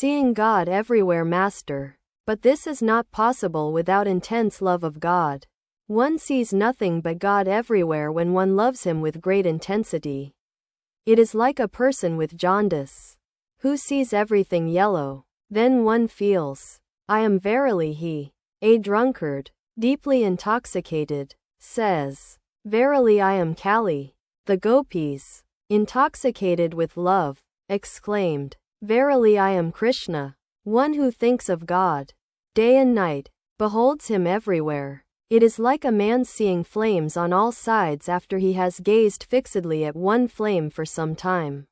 Seeing God everywhere, Master. But this is not possible without intense love of God. One sees nothing but God everywhere when one loves Him with great intensity. It is like a person with jaundice, who sees everything yellow. Then one feels, I am verily he. A drunkard, deeply intoxicated, says, Verily I am Kali. The gopis, intoxicated with love, exclaimed, Verily I am Krishna. One who thinks of God day and night beholds Him everywhere. It is like a man seeing flames on all sides after he has gazed fixedly at one flame for some time.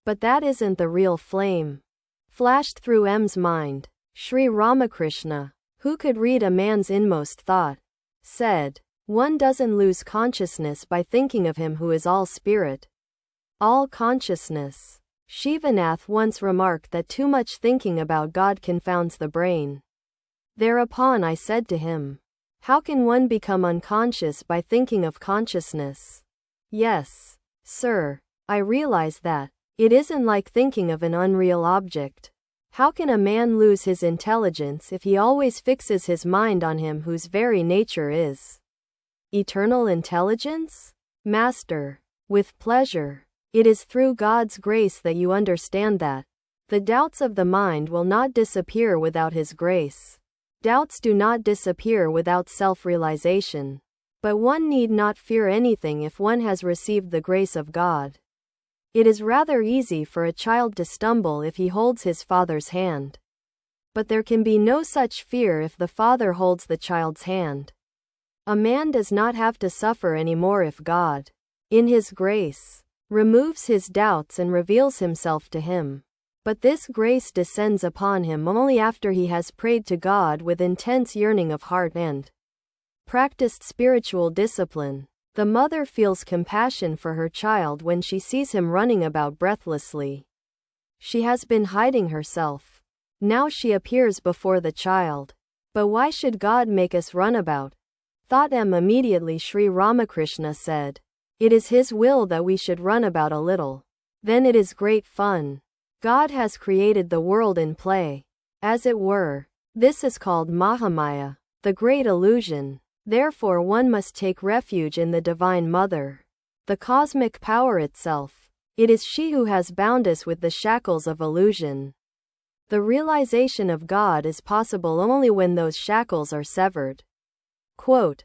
But that isn't the real flame. Flashed through M's mind. Sri Ramakrishna, who could read a man's inmost thought, said, One doesn't lose consciousness by thinking of Him who is all spirit, all consciousness. Shivanath once remarked that too much thinking about God confounds the brain. Thereupon I said to him, How can one become unconscious by thinking of consciousness? Yes, sir, I realize that. It isn't like thinking of an unreal object. How can a man lose his intelligence if he always fixes his mind on Him whose very nature is eternal intelligence? Master, with pleasure. It is through God's grace that you understand that. The doubts of the mind will not disappear without His grace. Doubts do not disappear without self-realization. But one need not fear anything if one has received the grace of God. It is rather easy for a child to stumble if he holds his father's hand. But there can be no such fear if the father holds the child's hand. A man does not have to suffer anymore if God, in His grace, removes his doubts and reveals Himself to him. But this grace descends upon him only after he has prayed to God with intense yearning of heart and practiced spiritual discipline. The mother feels compassion for her child when she sees him running about breathlessly. She has been hiding herself. Now she appears before the child. But why should God make us run about? Thought immediately Sri Ramakrishna said, It is His will that we should run about a little. Then it is great fun. God has created the world in play, as it were. This is called Mahamaya, the great illusion. Therefore one must take refuge in the Divine Mother, the cosmic power itself. It is she who has bound us with the shackles of illusion. The realization of God is possible only when those shackles are severed. Quote,